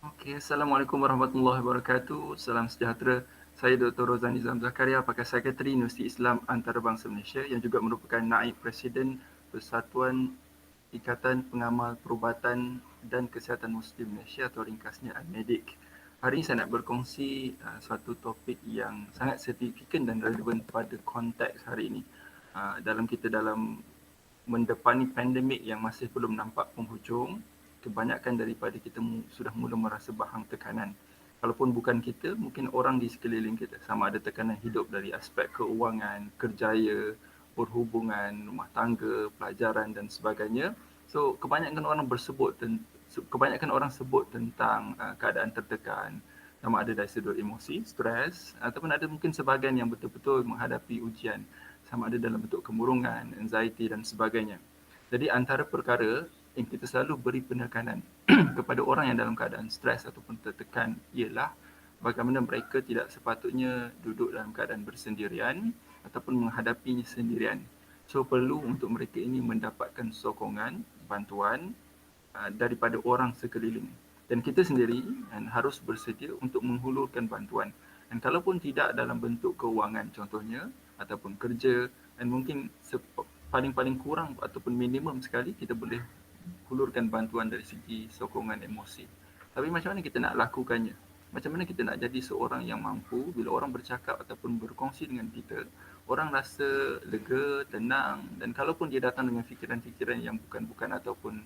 Okey, Assalamualaikum warahmatullahi wabarakatuh. Salam sejahtera. Saya Dr. Rozan Nizam Zakaria, Pakar Sekretari Universiti Islam Antarabangsa Malaysia yang juga merupakan Naib Presiden Persatuan Ikatan Pengamal Perubatan dan Kesihatan Muslim Malaysia atau ringkasnya AMEDIC. Hari ini saya nak berkongsi suatu topik yang sangat signifikan dan relevan pada konteks hari ini. Dalam mendepani pandemik yang masih belum nampak penghujung, kebanyakan daripada kita sudah mula merasa bahang tekanan. Kalaupun bukan kita, mungkin orang di sekeliling kita. Sama ada tekanan hidup dari aspek keuangan, kerjaya, perhubungan, rumah tangga, pelajaran dan sebagainya. So, kebanyakan orang sebut tentang keadaan tertekan, sama ada dari sudut emosi, stres, ataupun ada mungkin sebahagian yang betul-betul menghadapi ujian, sama ada dalam bentuk kemurungan, anxiety dan sebagainya. Jadi antara perkara yang kita selalu beri penekanan kepada orang yang dalam keadaan stres ataupun tertekan ialah bagaimana mereka tidak sepatutnya duduk dalam keadaan bersendirian ataupun menghadapinya sendirian. So perlu untuk mereka ini mendapatkan sokongan, bantuan daripada orang sekeliling. Dan kita sendiri harus bersedia untuk menghulurkan bantuan. Dan kalaupun tidak dalam bentuk keuangan contohnya ataupun kerja, dan mungkin paling-paling kurang ataupun minimum sekali kita boleh hulurkan bantuan dari segi sokongan emosi. Tapi macam mana kita nak lakukannya? Macam mana kita nak jadi seorang yang mampu bila orang bercakap ataupun berkongsi dengan kita, orang rasa lega, tenang, dan kalaupun dia datang dengan fikiran-fikiran yang bukan-bukan ataupun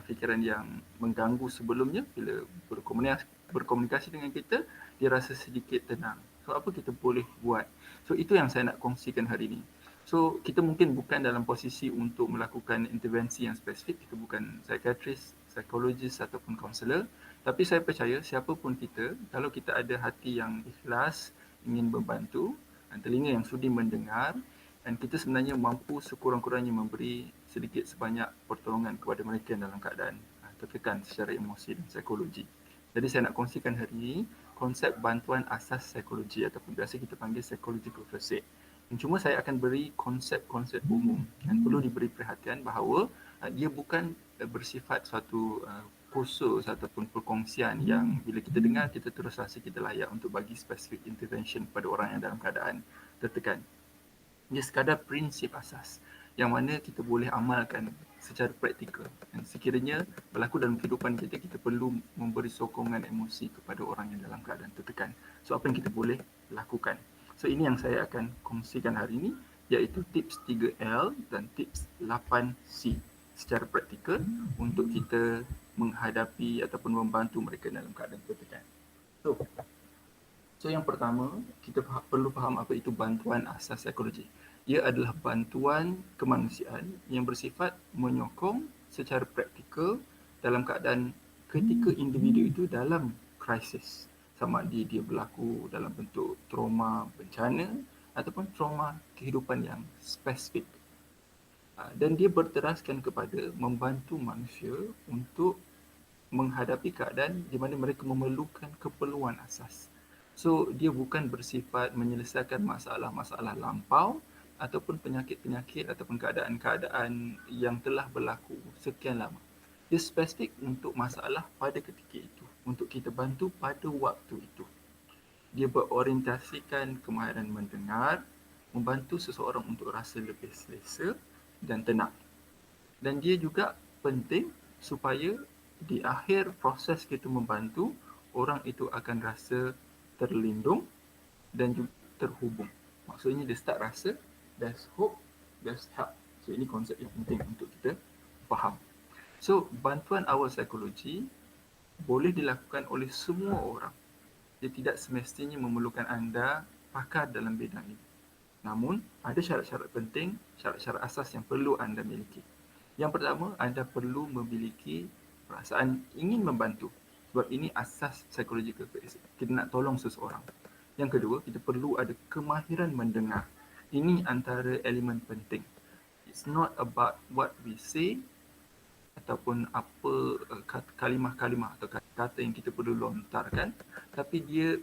fikiran yang mengganggu sebelumnya, bila berkomunikasi dengan kita, dia rasa sedikit tenang. So apa kita boleh buat? So itu yang saya nak kongsikan hari ini. So kita mungkin bukan dalam posisi untuk melakukan intervensi yang spesifik, kita bukan psikiatris, psikologis ataupun kaunselor, tapi saya percaya siapa pun kita, kalau kita ada hati yang ikhlas, ingin membantu, dan telinga yang sudi mendengar, dan kita sebenarnya mampu sekurang-kurangnya memberi sedikit sebanyak pertolongan kepada mereka yang dalam keadaan tertekan secara emosi dan psikologi. Jadi saya nak kongsikan hari ini konsep bantuan asas psikologi ataupun biasa kita panggil psychological first aid. Cuma saya akan beri konsep-konsep umum dan perlu diberi perhatian bahawa dia bukan bersifat suatu kursus ataupun perkongsian yang bila kita dengar kita terus rasa kita layak untuk bagi spesifik intervention kepada orang yang dalam keadaan tertekan. Dia sekadar prinsip asas yang mana kita boleh amalkan secara praktikal. Dan sekiranya berlaku dalam kehidupan kita, kita perlu memberi sokongan emosi kepada orang yang dalam keadaan tertekan. So apa yang kita boleh lakukan? So ini yang saya akan kongsikan hari ini, iaitu tips 3L dan tips 8C secara praktikal untuk kita menghadapi ataupun membantu mereka dalam keadaan tertekan. So yang pertama, kita perlu faham apa itu bantuan asas psikologi. Ia adalah bantuan kemanusiaan yang bersifat menyokong secara praktikal dalam keadaan ketika individu itu dalam krisis. Sama ada dia berlaku dalam bentuk trauma bencana ataupun trauma kehidupan yang spesifik. Dan dia berteraskan kepada membantu manusia untuk menghadapi keadaan di mana mereka memerlukan keperluan asas. So, dia bukan bersifat menyelesaikan masalah-masalah lampau ataupun penyakit-penyakit ataupun keadaan-keadaan yang telah berlaku sekian lama. Dia spesifik untuk masalah pada ketika itu, untuk kita bantu pada waktu itu. Dia berorientasikan kemahiran mendengar, membantu seseorang untuk rasa lebih selesa dan tenang. Dan dia juga penting supaya di akhir proses kita membantu, orang itu akan rasa terlindung dan juga terhubung. Maksudnya dia start rasa there's hope, there's help. So ini konsep yang penting untuk kita faham. So bantuan awal psikologi boleh dilakukan oleh semua orang. Dia tidak semestinya memerlukan anda pakar dalam bidang ini. Namun ada syarat-syarat penting, syarat-syarat asas yang perlu anda miliki. Yang pertama, anda perlu memiliki perasaan ingin membantu. Sebab ini asas psychological first aid. Kita nak tolong seseorang. Yang kedua, kita perlu ada kemahiran mendengar. Ini antara elemen penting. It's not about what we say ataupun apa kalimah-kalimah atau kata-kata yang kita perlu lontarkan, tapi dia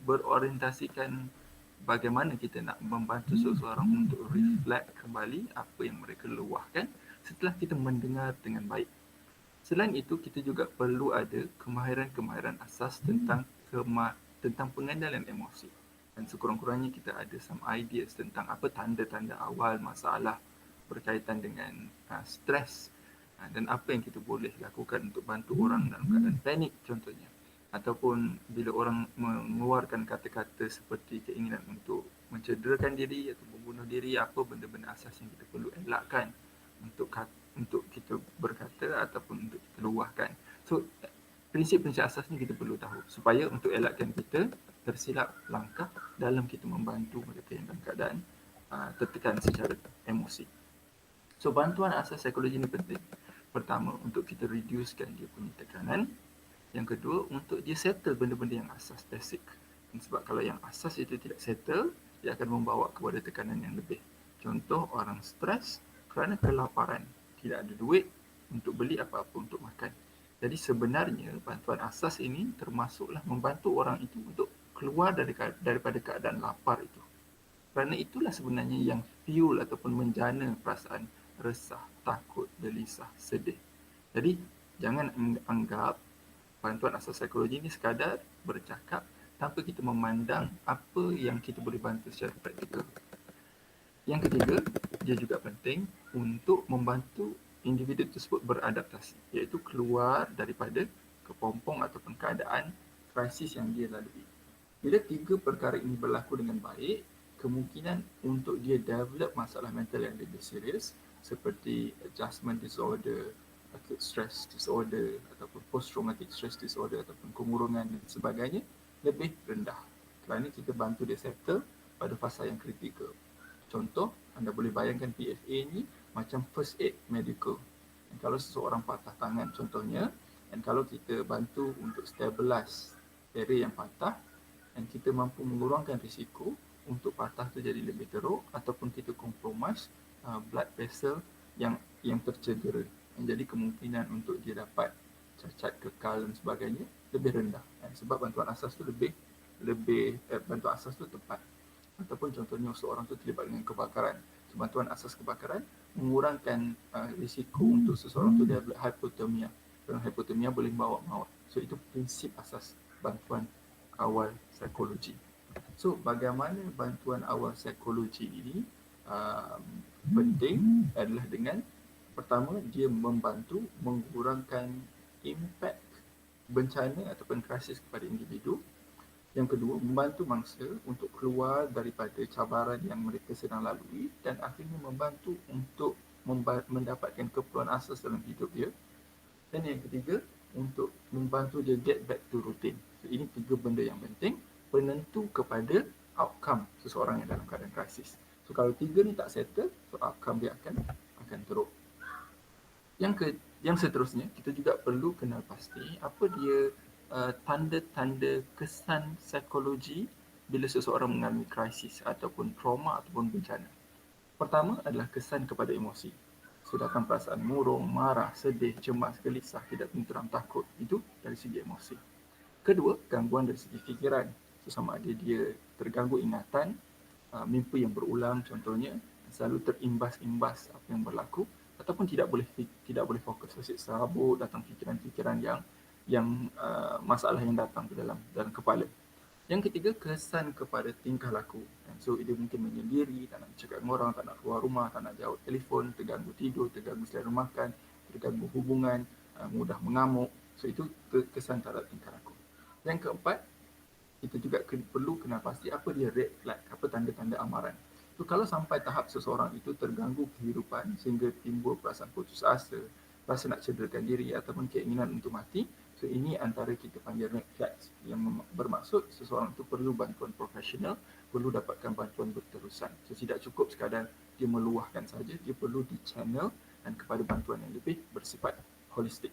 berorientasikan bagaimana kita nak membantu seseorang untuk reflect kembali apa yang mereka luahkan setelah kita mendengar dengan baik. Selain itu, kita juga perlu ada kemahiran-kemahiran asas tentang pengendalian emosi. Dan sekurang-kurangnya kita ada some ideas tentang apa tanda-tanda awal masalah berkaitan dengan stres dan apa yang kita boleh lakukan untuk bantu orang dalam keadaan panik contohnya. Ataupun bila orang mengeluarkan kata-kata seperti keinginan untuk mencederakan diri atau membunuh diri, apa benda-benda asas yang kita perlu elakkan untuk kita berkata ataupun untuk kita luahkan. So, prinsip-prinsip asas ni kita perlu tahu supaya untuk elakkan kita tersilap langkah dalam kita membantu mereka yang dalam keadaan tertekan secara emosi. So, bantuan asas psikologi ni penting. Pertama, untuk kita reducekan dia punya tekanan. Yang kedua, untuk dia settle benda-benda yang asas, basic. Sebab kalau yang asas itu tidak settle, dia akan membawa kepada tekanan yang lebih. Contoh, orang stres kerana kelaparan, tidak ada duit untuk beli apa-apa untuk makan. Jadi sebenarnya bantuan asas ini termasuklah membantu orang itu untuk keluar daripada keadaan lapar itu. Kerana itulah sebenarnya yang fuel ataupun menjana perasaan resah, takut, gelisah, sedih. Jadi jangan anggap bantuan asas psikologi ini sekadar bercakap tanpa kita memandang apa yang kita boleh bantu secara praktikal. Yang ketiga, dia juga penting untuk membantu individu tersebut beradaptasi, iaitu keluar daripada kepompong ataupun keadaan krisis yang dia lalui. Bila tiga perkara ini berlaku dengan baik, kemungkinan untuk dia develop masalah mental yang lebih serius seperti adjustment disorder, acute stress disorder ataupun post-traumatic stress disorder ataupun kemurungan dan sebagainya lebih rendah kerana kita bantu dia settle pada fasa yang kritikal. Contoh, anda boleh bayangkan PFA ni macam first aid medical. Dan kalau seseorang patah tangan contohnya, dan kalau kita bantu untuk stabilize area yang patah dan kita mampu mengurangkan risiko untuk patah tu jadi lebih teruk ataupun kita compromise blood vessel yang tercedera. Jadi kemungkinan untuk dia dapat cacat kekal dan sebagainya lebih rendah. Sebab bantuan asas tu bantuan asas tu tepat. Ataupun contohnya seorang tu terlibat dengan kebakaran. Bantuan asas kebakaran mengurangkan risiko untuk seseorang tu develop hypothermia. Kerana hypothermia boleh membawa maut. So itu prinsip asas bantuan awal psikologi. So bagaimana bantuan awal psikologi ini penting adalah dengan pertama, dia membantu mengurangkan impak bencana ataupun krisis kepada individu. Yang kedua, membantu mangsa untuk keluar daripada cabaran yang mereka sedang lalui dan akhirnya membantu untuk mendapatkan keperluan asas dalam hidup dia. Dan yang ketiga, untuk membantu dia get back to routine. So, ini tiga benda yang penting penentu kepada outcome seseorang yang dalam keadaan krisis. So, kalau tiga ni tak settle, so outcome dia akan teruk. Yang seterusnya, kita juga perlu kenal pasti apa dia tanda-tanda kesan psikologi bila seseorang mengalami krisis ataupun trauma ataupun bencana. Pertama adalah kesan kepada emosi. So, datang perasaan murung, marah, sedih, cemas, gelisah, tidak tenteram, takut. Itu dari segi emosi. Kedua, gangguan dari segi fikiran. So, sama ada dia terganggu ingatan, mimpi yang berulang contohnya, selalu terimbas-imbas apa yang berlaku, ataupun tidak boleh fokus, asyik serabut, datang fikiran-fikiran yang masalah yang datang ke dalam kepala. Yang ketiga, kesan kepada tingkah laku. So, dia mungkin menyendiri, tak nak bercakap dengan orang, tak nak keluar rumah, tak nak jawab telefon, terganggu tidur, terganggu selera makan, terganggu hubungan, mudah mengamuk. So, itu kesan terhadap tingkah laku. Yang keempat, kita juga perlu kenal pasti apa dia red flag, apa tanda-tanda amaran. So, kalau sampai tahap seseorang itu terganggu kehidupan sehingga timbul perasaan putus asa, rasa nak cederakan diri ataupun keinginan untuk mati, so ini antara kita panggil red flags yang bermaksud seseorang itu perlu bantuan profesional, perlu dapatkan bantuan berterusan. So, tidak cukup sekadar dia meluahkan saja, dia perlu di-channel dan kepada bantuan yang lebih bersifat holistik.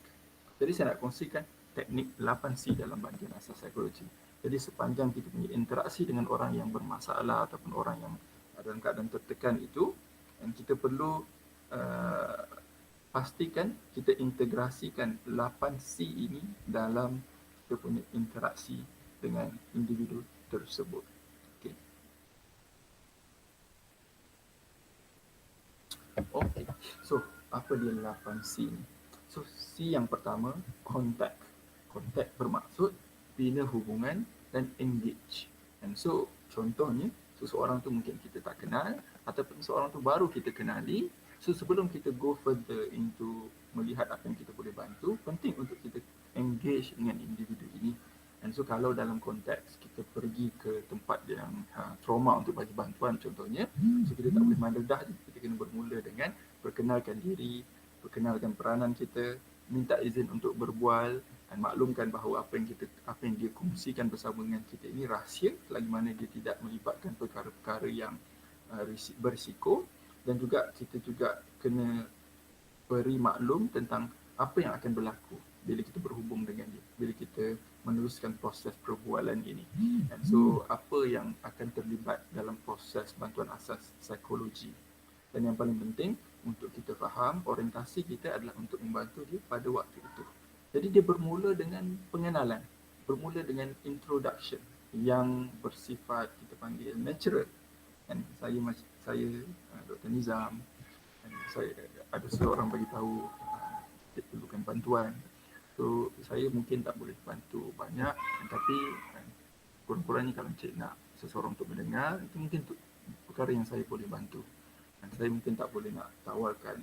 Jadi saya nak kongsikan teknik 8C dalam bantuan asas psikologi. Jadi sepanjang kita punya interaksi dengan orang yang bermasalah ataupun orang yang dalam keadaan tertekan itu, dan kita perlu pastikan kita integrasikan 8C ini dalam kita punya interaksi dengan individu tersebut. Okay. Okay. So, apa dia 8C ni? So C yang pertama, contact. Contact bermaksud bina hubungan dan engage. And so contohnya, seseorang tu mungkin kita tak kenal ataupun seorang tu baru kita kenali. So sebelum kita go further into melihat apa yang kita boleh bantu, penting untuk kita engage dengan individu ini. And so kalau dalam konteks kita pergi ke tempat yang trauma untuk bagi bantuan contohnya, so kita tak boleh main dedah je. Kita kena bermula dengan perkenalkan diri, perkenalkan peranan kita, minta izin untuk berbual dan maklumkan bahawa apa yang dia kongsikan bersama dengan kita ini rahsia selagi mana dia tidak melibatkan perkara-perkara yang berisiko, dan juga kita juga kena beri maklum tentang apa yang akan berlaku bila kita berhubung dengan dia, bila kita meneruskan proses perbualan ini. Dan so apa yang akan terlibat dalam proses bantuan asas psikologi. Dan yang paling penting untuk kita faham, orientasi kita adalah untuk membantu dia pada waktu itu. Jadi dia bermula dengan pengenalan, bermula dengan introduction yang bersifat kita panggil natural. Dan saya Dr. Nizam, dan saya ada seorang bagi tahu dia perlukan bantuan. So saya mungkin tak boleh bantu banyak, tapi kurang-kurangnya kalau Encik nak seseorang untuk mendengar, itu mungkin perkara yang saya boleh bantu. Dan saya mungkin tak boleh nak tawarkan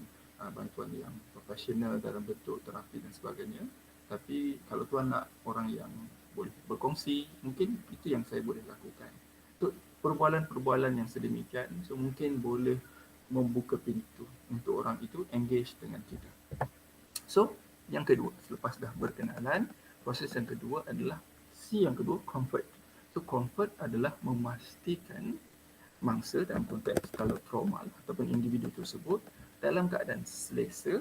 bantuan yang profesional dalam bentuk terapi dan sebagainya. Tapi kalau tuan nak orang yang boleh berkongsi, mungkin itu yang saya boleh lakukan. Untuk perbualan-perbualan yang sedemikian, so mungkin boleh membuka pintu untuk orang itu engage dengan kita. So, yang kedua, selepas dah berkenalan, proses yang kedua adalah C yang kedua, comfort. So, comfort adalah memastikan mangsa dalam konteks kalau trauma ataupun individu tersebut dalam keadaan selesa,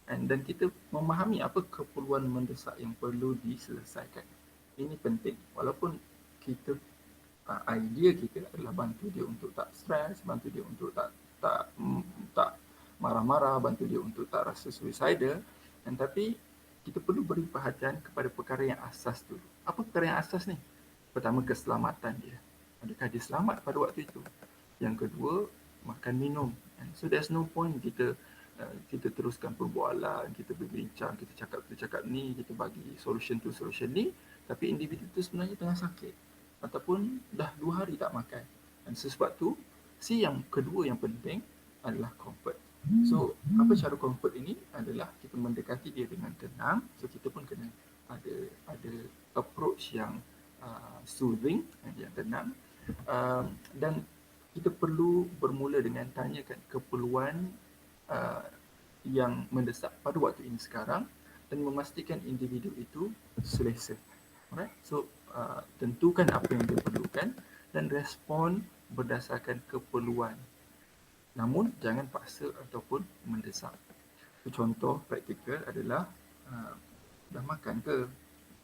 dan kita memahami apa keperluan mendesak yang perlu diselesaikan. Ini penting. Walaupun kita idea kita adalah bantu dia untuk tak stres, bantu dia untuk tak marah-marah, bantu dia untuk tak rasa suicidal, tapi kita perlu beri perhatian kepada perkara yang asas dulu. Apa perkara yang asas ni? Pertama, keselamatan dia. Adakah dia selamat pada waktu itu? Yang kedua, makan minum. So there's no point kita teruskan perbualan, kita berbincang, kita cakap ni, kita bagi solution tu solution ni, tapi individu tu sebenarnya tengah sakit ataupun dah 2 hari tak makan. Dan sebab tu, C yang kedua yang penting adalah comfort. So, apa cara comfort ini adalah kita mendekati dia dengan tenang. So, kita pun kena ada approach yang soothing, yang tenang. Dan kita perlu bermula dengan tanyakan keperluan yang mendesak pada waktu ini sekarang dan memastikan individu itu selesa. Alright? So, tentukan apa yang dia perlukan dan respon berdasarkan keperluan. Namun, jangan paksa ataupun mendesak. So, contoh praktikal adalah, dah makan ke?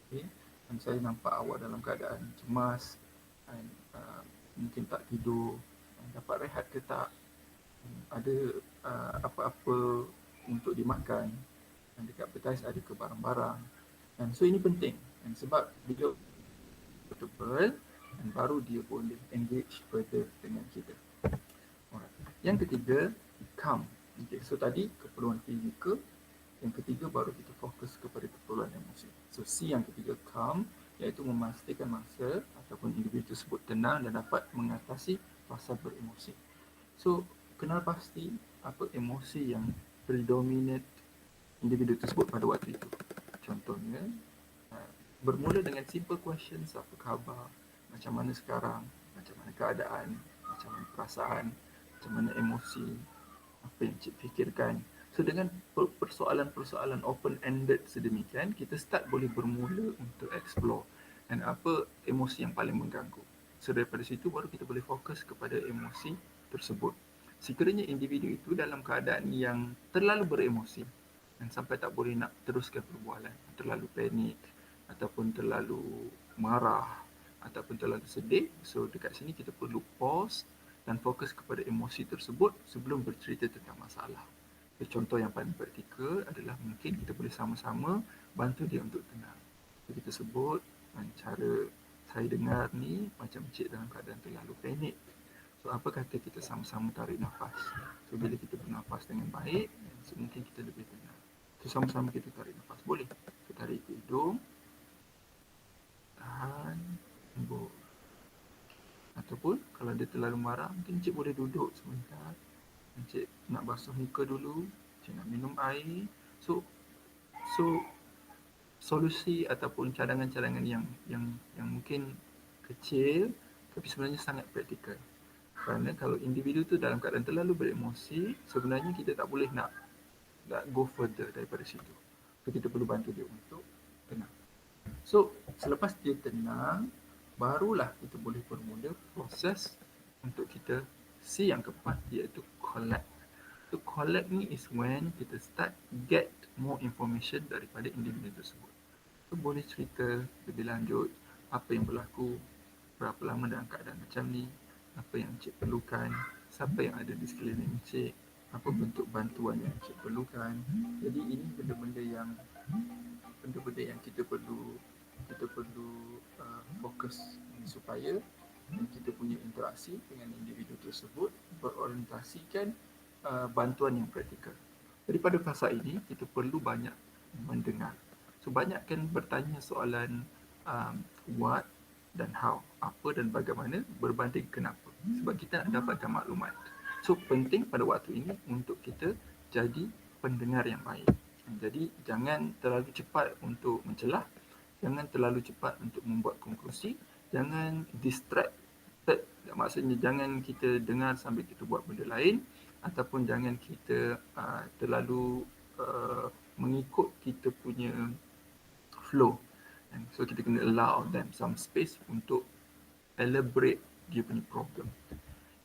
Okay. Dan saya nampak awak dalam keadaan cemas, dan mungkin tak tidur, dapat rehat ke tak? Ada apa-apa untuk dimakan? Dan dekat petais ada ke barang-barang? Dan so ini penting. Dan sebab bila betul-betul, dan baru dia boleh engage further dengan kita. Alright. Yang ketiga, calm. Okay, so tadi keperluan fizikal. Yang ketiga baru kita fokus kepada keperluan emosi. So C yang ketiga, calm, iaitu memastikan mangsa ataupun individu tersebut tenang dan dapat mengatasi rasa beremosi. So kenal pasti apa emosi yang predominate individu tersebut pada waktu itu. Contohnya, bermula dengan simple questions, apa khabar, macam mana sekarang, macam mana keadaan, macam mana perasaan, macam mana emosi, apa yang cik fikirkan. So dengan persoalan-persoalan open-ended sedemikian, kita start boleh bermula untuk explore dan apa emosi yang paling mengganggu. So daripada situ baru kita boleh fokus kepada emosi tersebut. Sekiranya individu itu dalam keadaan yang terlalu beremosi dan sampai tak boleh nak teruskan perbualan, terlalu panik ataupun terlalu marah ataupun terlalu sedih, so dekat sini kita perlu pause dan fokus kepada emosi tersebut sebelum bercerita tentang masalah. Contoh yang paling praktikal adalah mungkin kita boleh sama-sama bantu dia untuk tenang. So, kita sebut, cara saya dengar ni macam cik dalam keadaan terlalu panik. So apa kata kita sama-sama tarik nafas. So bila kita bernafas dengan baik, so mungkin kita lebih tenang. So, sama-sama kita tarik nafas. Boleh. Kita tarik ke hidung, tahan, hembus. Ataupun kalau dia terlalu marah, mungkin Encik boleh duduk sebentar. Encik nak basuh muka dulu, Encik nak minum air. So solusi ataupun cadangan-cadangan yang mungkin kecil tapi sebenarnya sangat praktikal. Kerana kalau individu tu dalam keadaan terlalu beremosi, sebenarnya kita tak boleh nak go further daripada situ. So kita perlu bantu dia untuk tenang. So selepas dia tenang, barulah kita boleh bermula proses untuk kita C yang keempat, iaitu collect. So collect ni is when kita start get more information daripada individu tersebut. So boleh cerita lebih lanjut apa yang berlaku, berapa lama dalam keadaan macam ni, apa yang Encik perlukan, siapa yang ada di sekeliling Encik, apa bentuk bantuan yang Encik perlukan. Jadi ini benda-benda yang kita perlu fokus supaya kita punya interaksi dengan individu tersebut berorientasikan bantuan yang praktikal. Daripada fasa ini, kita perlu banyak mendengar. So, banyakkan bertanya soalan what dan how, apa dan bagaimana berbanding kenapa. Sebab kita nak dapatkan maklumat. So, penting pada waktu ini untuk kita jadi pendengar yang baik. Jadi, jangan terlalu cepat untuk mencelah, jangan terlalu cepat untuk membuat konklusi, jangan distracted, maksudnya jangan kita dengar sambil kita buat benda lain, ataupun jangan kita terlalu mengikut kita punya flow. So kita kena allow them some space untuk elaborate dia punya problem.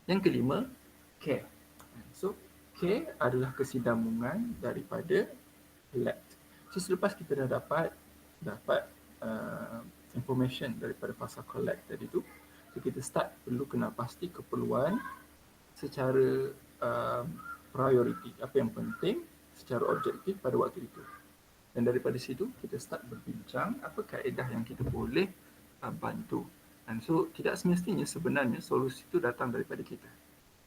Yang kelima, care. So care adalah kesinambungan daripada collect. So selepas kita dah dapat information daripada fasa collect tadi tu, so kita start perlu kena pasti keperluan secara priority, apa yang penting secara objektif pada waktu itu. Dan daripada situ kita start berbincang apa kaedah yang kita boleh bantu. Dan so tidak semestinya sebenarnya solusi itu datang daripada kita.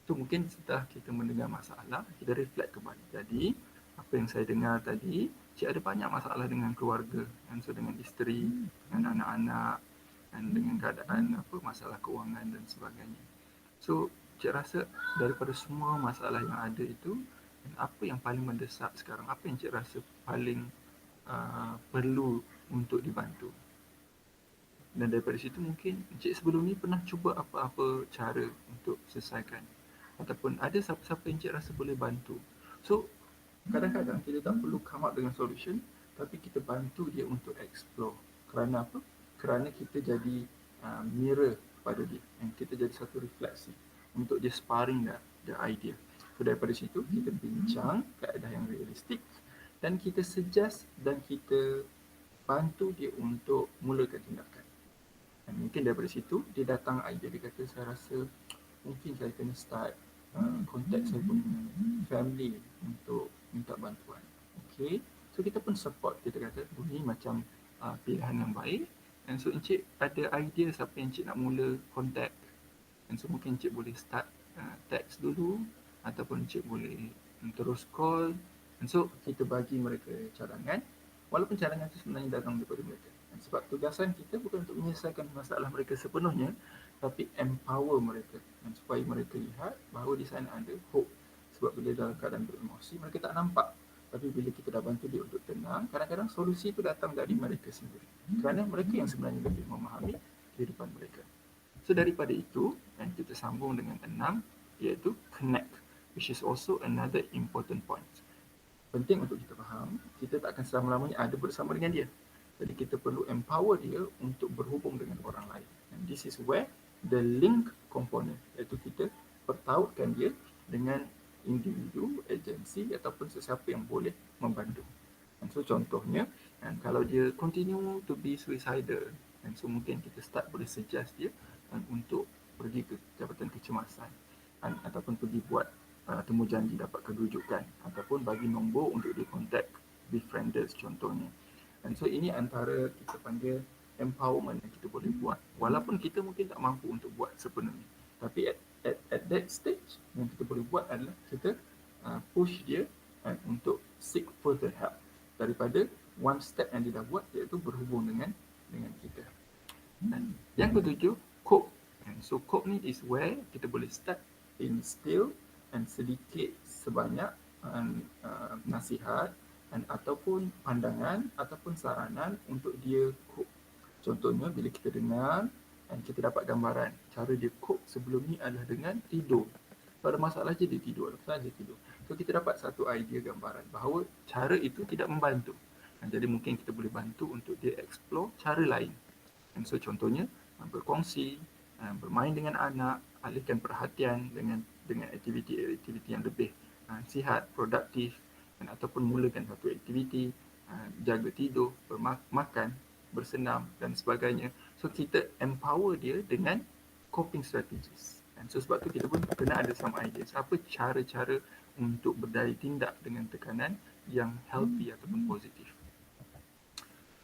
So mungkin setelah kita mendengar masalah, kita reflect kembali. Jadi apa yang saya dengar tadi, cik ada banyak masalah dengan keluarga, dan so dengan isteri, dengan anak-anak, dan dengan keadaan masalah keuangan dan sebagainya. So cik rasa daripada semua masalah yang ada itu, apa yang paling mendesak sekarang? Apa yang cik rasa paling perlu untuk dibantu? Dan daripada situ mungkin Encik sebelum ni pernah cuba apa-apa cara untuk selesaikan, ataupun ada siapa-siapa yang Encik rasa boleh bantu. So kadang-kadang kita tak perlu come up dengan solution, tapi kita bantu dia untuk explore. Kerana apa? Kerana kita jadi mirror pada dia, dan kita jadi satu refleksi untuk dia sparring the idea. So daripada situ kita bincang kaedah yang realistik, dan kita suggest dan kita bantu dia untuk mulakan tindakan. Dan mungkin daripada situ dia datang idea, dia kata saya rasa mungkin saya kena start contact saya punya family untuk minta bantuan. Okay, so kita pun support, kita kata ini macam pilihan yang baik. And so Encik ada idea siapa yang Encik nak mula contact, and so mungkin Encik boleh start text dulu, ataupun Encik boleh terus call. And so kita bagi mereka cadangan, walaupun cadangan itu sebenarnya datang daripada mereka. Dan sebab tugasan kita bukan untuk menyelesaikan masalah mereka sepenuhnya, tapi empower mereka, dan supaya mereka lihat bahawa di sana ada hope. Sebab bila dalam keadaan beremosi, mereka tak nampak. Tapi bila kita dah bantu dia untuk tenang, kadang-kadang solusi itu datang dari mereka sendiri. Kerana mereka yang sebenarnya lebih memahami kehidupan mereka. So daripada itu, dan kita sambung dengan 6, iaitu connect, which is also another important point. Penting untuk kita faham, kita tak akan selama-lamanya ada bersama dengan dia. Jadi kita perlu empower dia untuk berhubung dengan orang lain. And this is where the link component, iaitu kita pertautkan dia dengan individu, agensi ataupun sesiapa yang boleh membantu. And so contohnya, and kalau dia continue to be suicidal, and so mungkin kita start boleh suggest dia untuk pergi ke Jabatan Kecemasan, ataupun pergi buat temu janji dapat kerujukan, ataupun bagi nombor untuk di contact befrienders contohnya. Dan so ini antara kita panggil empowerment yang kita boleh buat, walaupun kita mungkin tak mampu untuk buat sepenuhnya. Tapi at that stage yang kita boleh buat adalah kita push dia untuk seek further help. daripada one step yang dia dah buat, iaitu berhubung dengan kita. Dan yang ketujuh, cope. And so cope ni is where kita boleh start instill and sedikit sebanyak nasihat ataupun pandangan ataupun saranan untuk dia cope. Contohnya bila kita dengar dan kita dapat gambaran cara dia cope sebelum ni adalah dengan tidur. Kalau ada masalah je dia tidur, ada masalah je tidur. So kita dapat satu idea gambaran bahawa cara itu tidak membantu. Jadi mungkin kita boleh bantu untuk dia explore cara lain. And so contohnya berkongsi, bermain dengan anak, alihkan perhatian dengan aktiviti-aktiviti yang lebih sihat, produktif, dan ataupun mulakan satu aktiviti, jaga tidur, makan, bersenam dan sebagainya. So kita empower dia dengan coping strategies. And so sebab tu kita pun kena ada some ideas apa cara-cara untuk berdaya tindak dengan tekanan yang healthy ataupun positif.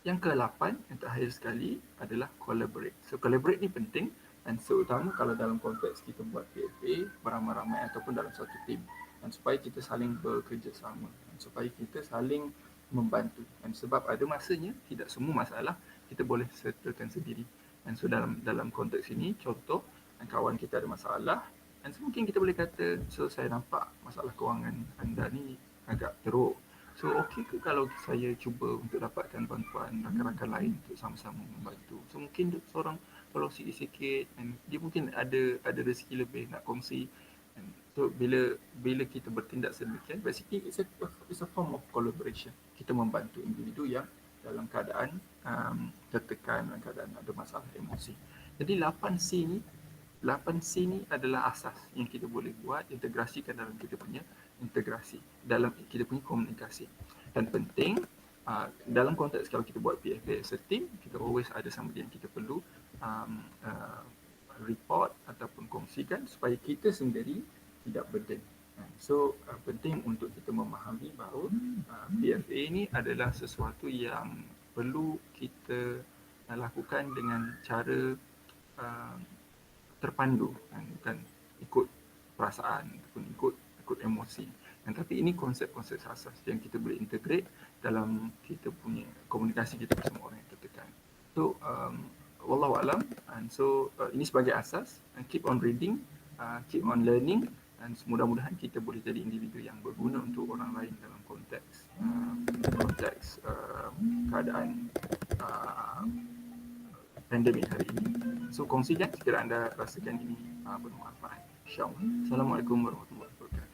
Yang ke-8, yang terakhir sekali adalah collaborate. So collaborate ni penting dan terutama kalau dalam konteks kita buat PFA beramai-ramai ataupun dalam satu tim, dan supaya kita saling bekerjasama dan supaya kita saling membantu. Dan sebab ada masanya tidak semua masalah kita boleh settlekan sendiri. Dan so dalam konteks ini, contoh kawan kita ada masalah dan mungkin kita boleh kata, so saya nampak masalah kewangan anda ni agak teruk. So okey ke kalau saya cuba untuk dapatkan bantuan rakan-rakan lain untuk sama-sama membantu. So mungkin seorang tolong sikit-sikit dan dia mungkin ada rezeki lebih nak kongsi. So bila kita bertindak sedemikian, basically it's a form of collaboration. Kita membantu individu yang dalam keadaan tertekan, dalam keadaan ada masalah emosi. Jadi 8C ni adalah asas yang kita boleh buat, integrasikan dalam kita punya integrasi, dalam kita punya komunikasi. Dan penting, dalam konteks kalau kita buat PFA as a team, kita always ada somebody yang kita perlu report ataupun kongsikan supaya kita sendiri tidak burden. So penting untuk kita memahami bahawa PFA ni adalah sesuatu yang perlu kita lakukan dengan cara terpandu, bukan ikut perasaan ataupun ikut emosi. Tapi ini konsep-konsep asas yang kita boleh integrate dalam kita punya komunikasi kita bersama orang yang tertekan. So wallahu alam, and so ini sebagai asas, and keep on reading, keep on learning, dan mudah-mudahan kita boleh jadi individu yang berguna untuk orang lain dalam konteks keadaan pandemik hari ini. So kongsikan sekiranya anda rasakan ini bermanfaat. InsyaAllah. Assalamualaikum warahmatullahi wabarakatuh.